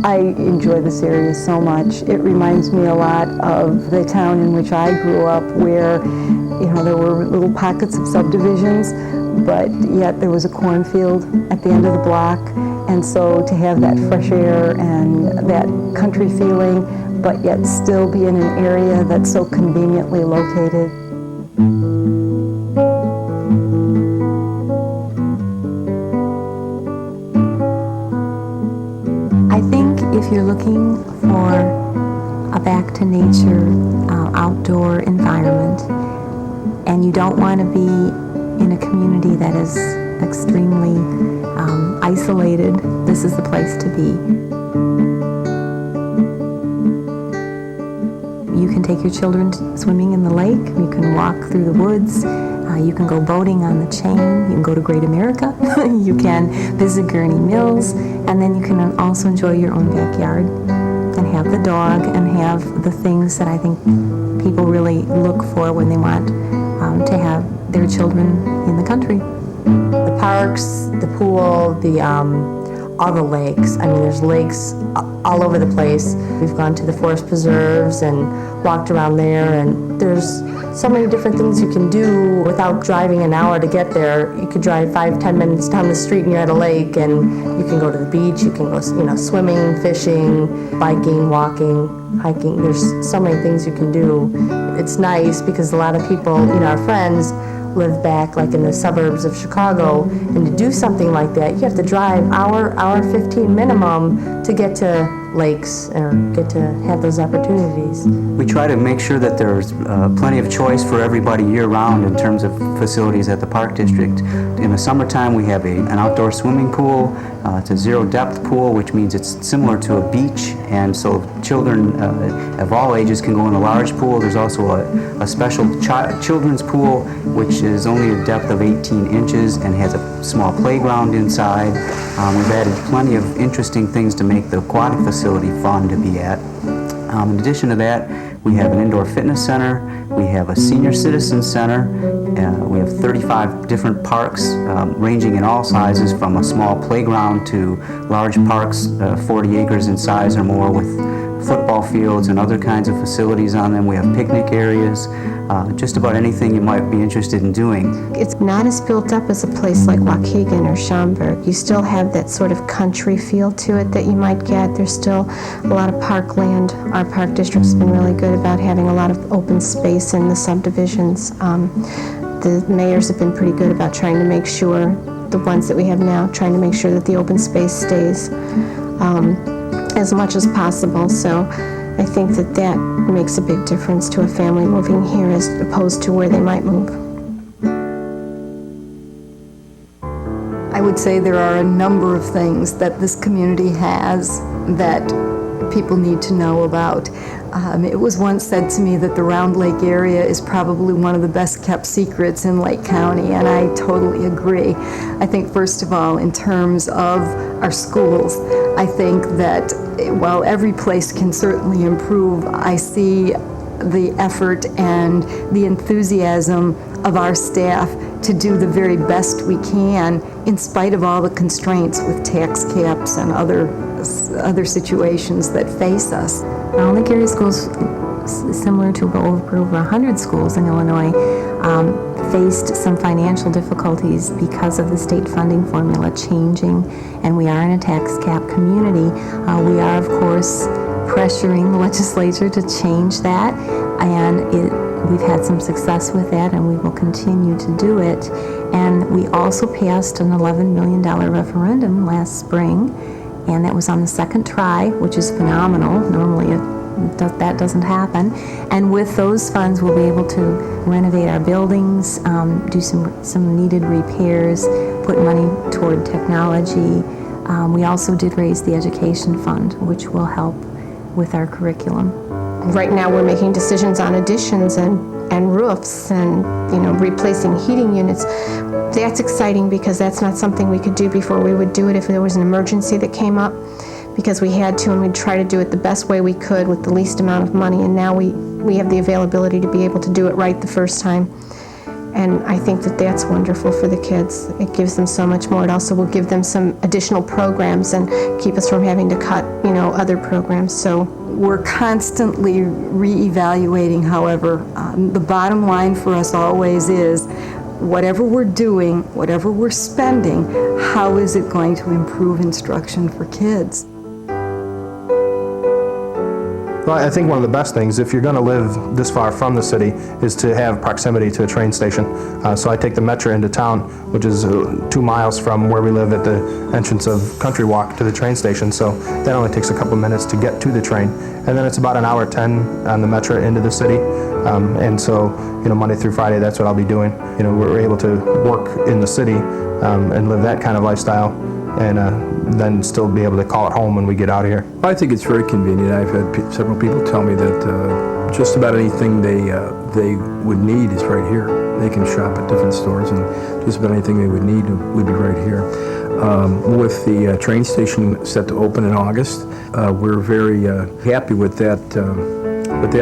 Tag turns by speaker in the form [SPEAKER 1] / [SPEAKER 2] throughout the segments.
[SPEAKER 1] I enjoy this area so much. It reminds me a lot of the town in which I grew up, where there were little pockets of subdivisions, but yet there was a cornfield at the end of the block. And so to have that fresh air and that country feeling, but yet still be in an area that's so conveniently located.
[SPEAKER 2] I think if you're looking for a back to nature, outdoor environment, and you don't want to be in a community that is extremely isolated, this is the place to be. You can take your children swimming in the lake, you can walk through the woods, you can go boating on the chain, you can go to Great America, you can visit Gurney Mills, and then you can also enjoy your own backyard and have the dog and have the things that I think people really look for when they want to have their children in the country.
[SPEAKER 3] The parks, the pool, all the lakes. I mean, there's lakes all over the place. We've gone to the forest preserves and walked around there, and there's so many different things you can do without driving an hour to get there. You could drive 5-10 minutes down the street and you're at a lake, and you can go to the beach, you can go swimming, fishing, biking, walking, hiking. There's so many things you can do. It's nice because a lot of people, our friends, live back like in the suburbs of Chicago, and to do something like that, you have to drive hour 15 minimum to get to lakes or get to have those opportunities.
[SPEAKER 4] We try to make sure that there's plenty of choice for everybody year-round in terms of facilities at the Park District. In the summertime, we have an outdoor swimming pool. It's a zero-depth pool, which means it's similar to a beach, and so children of all ages can go in a large pool. There's also a special children's pool, which is only a depth of 18 inches and has a small playground inside. We've added plenty of interesting things to make the aquatic facility fun to be at. In addition to that, we have an indoor fitness center, we have a senior citizen center, we have 35 different parks ranging in all sizes, from a small playground to large parks, 40 acres in size or more, with football fields and other kinds of facilities on them. We have picnic areas, just about anything you might be interested in doing.
[SPEAKER 5] It's not as built up as a place like Waukegan or Schaumburg. You still have that sort of country feel to it that you might get. There's still a lot of parkland. Our park district's been really good about having a lot of open space in the subdivisions. The mayors have been pretty good about trying to make sure, the ones that we have now, trying to make sure that the open space stays as much as possible. So I think that makes a big difference to a family moving here as opposed to where they might move.
[SPEAKER 6] I would say there are a number of things that this community has that people need to know about. It was once said to me that the Round Lake area is probably one of the best kept secrets in Lake County, and I totally agree. I think, first of all, in terms of our schools, I think that while every place can certainly improve, I see the effort and the enthusiasm of our staff to do the very best we can in spite of all the constraints with tax caps and other situations that face us.
[SPEAKER 2] Round Lake area schools, similar to over 100 schools in Illinois, faced some financial difficulties because of the state funding formula changing, and we are in a tax cap community. We are, of course, pressuring the legislature to change that, and we've had some success with that, and we will continue to do it. And we also passed an $11 million referendum last spring, and that was on the second try, which is phenomenal. Normally that doesn't happen. And with those funds, we'll be able to renovate our buildings, do some needed repairs, put money toward technology. We also did raise the education fund, which will help with our curriculum.
[SPEAKER 5] Right now we're making decisions on additions and roofs and replacing heating units. That's exciting because that's not something we could do before. We would do it if there was an emergency that came up, because we had to, and we'd try to do it the best way we could with the least amount of money, and now we have the availability to be able to do it right the first time. And I think that that's wonderful for the kids. It gives them so much more. It also will give them some additional programs and keep us from having to cut, other programs. So
[SPEAKER 6] we're constantly reevaluating, however. The bottom line for us always is, whatever we're doing, whatever we're spending, how is it going to improve instruction for kids?
[SPEAKER 7] Well, I think one of the best things, if you're going to live this far from the city, is to have proximity to a train station. So I take the Metro into town, which is 2 miles from where we live at the entrance of Country Walk to the train station. So that only takes a couple minutes to get to the train. And then it's about an hour 10 on the Metro into the city. And so, Monday through Friday, that's what I'll be doing. We're able to work in the city and live that kind of lifestyle, and then still be able to call it home when we get out of here.
[SPEAKER 8] I think it's very convenient. I've had several people tell me that just about anything they would need is right here. They can shop at different stores, and just about anything they would need would be right here. With the train station set to open in August, we're very happy with that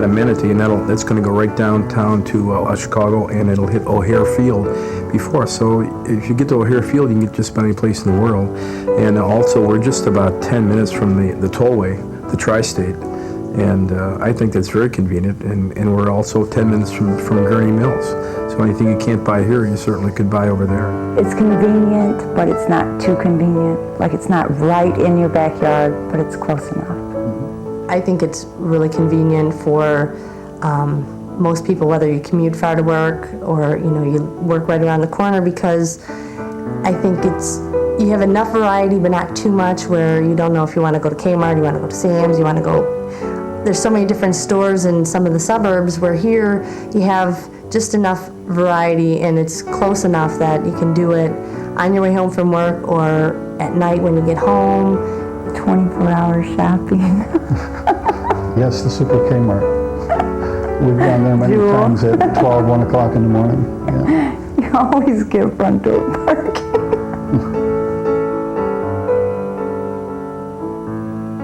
[SPEAKER 8] amenity, and that's going to go right downtown to Chicago, and it'll hit O'Hare Field before. So if you get to O'Hare Field, you can get just about any place in the world. And also, we're just about 10 minutes from the tollway, the Tri-State, and I think that's very convenient. And we're also 10 minutes from Gurney Mills. So anything you can't buy here, you certainly could buy over there.
[SPEAKER 9] It's convenient, but it's not too convenient. Like, it's not right in your backyard, but it's close enough.
[SPEAKER 3] I think it's really convenient for most people, whether you commute far to work or you work right around the corner, because I think you have enough variety but not too much where you don't know if you want to go to Kmart, you want to go to Sam's, you want to go. There's so many different stores in some of the suburbs where here you have just enough variety, and it's close enough that you can do it on your way home from work or at night when you get home.
[SPEAKER 9] 24-hour shopping.
[SPEAKER 10] Yes, the Super Kmart. We've gone there many times at 12, 1 o'clock in the morning. Yeah.
[SPEAKER 9] You always get front door parking.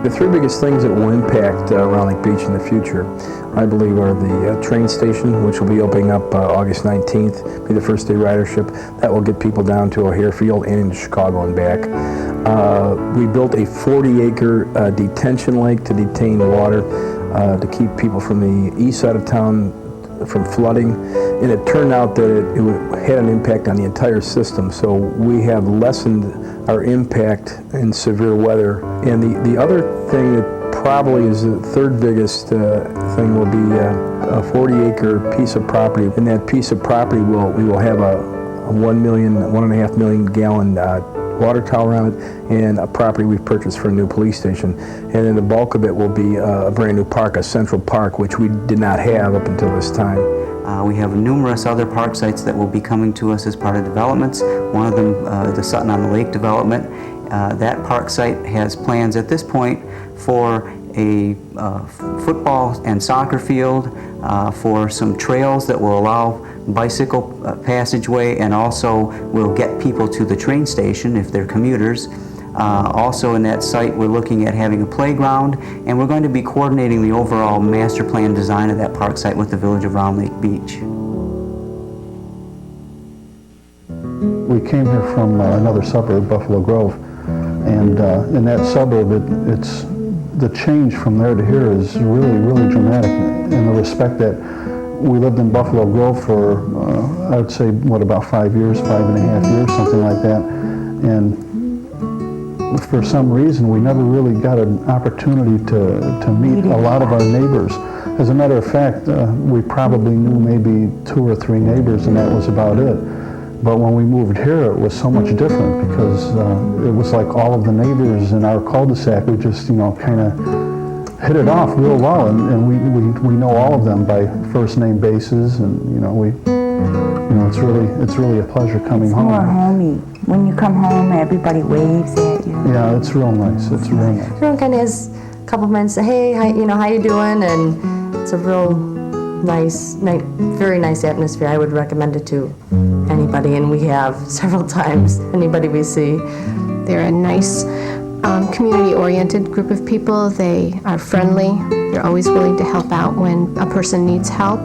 [SPEAKER 8] The 3 biggest things that will impact Round Lake Beach in the future, I believe, are the train station, which will be opening up August 19th, be the first day ridership. That will get people down to O'Hare Field and into Chicago and back. We built a 40-acre detention lake to detain water to keep people from the east side of town from flooding, and it turned out that it had an impact on the entire system, so we have lessened our impact in severe weather. And the other thing that probably is the 3rd biggest thing will be a 40-acre piece of property. In that piece of property, we will have a 1.5 million gallon water tower on it, and a property we've purchased for a new police station. And then the bulk of it will be a brand new park, a central park, which we did not have up until this time.
[SPEAKER 4] We have numerous other park sites that will be coming to us as part of developments. One of them, the Sutton on the Lake development. That park site has plans at this point for a football and soccer field, for some trails that will allow bicycle passageway, and also will get people to the train station if they're commuters. Also in that site, we're looking at having a playground, and we're going to be coordinating the overall master plan design of that park site with the Village of Round Lake Beach.
[SPEAKER 10] We came here from another suburb, Buffalo Grove, and in that suburb, it's the change from there to here is really, really dramatic in the respect that we lived in Buffalo Grove for, I would say, about 5 years, 5.5 years, something like that. And for some reason, we never really got an opportunity to meet a lot of our neighbors. As a matter of fact, we probably knew maybe 2 or 3 neighbors, and that was about it. But when we moved here, it was so much different, because it was like all of the neighbors in our cul-de-sac, we just, kind of hit it off real well, and we know all of them by first name basis, and it's really a pleasure coming home.
[SPEAKER 9] It's more homey. When you come home, everybody waves at you.
[SPEAKER 10] Yeah, it's real nice. It's real nice.
[SPEAKER 3] Everyone kind of has a couple minutes to, hey, how you doing? And it's a real nice, very nice atmosphere. I would recommend it to anybody, and we have several times, anybody we see.
[SPEAKER 5] They're a nice, community-oriented group of people. They are friendly. They're always willing to help out when a person needs help.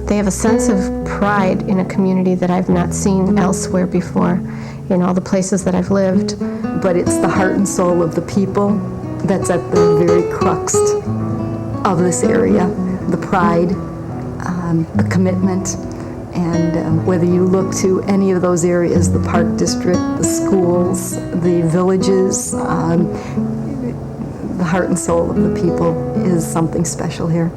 [SPEAKER 5] they have a sense of pride in a community that I've not seen elsewhere before in all the places that I've lived.
[SPEAKER 6] But it's the heart and soul of the people that's at the very crux of this area. The pride, the commitment, and whether you look to any of those areas, the Park District, the schools, the villages, the heart and soul of the people is something special here.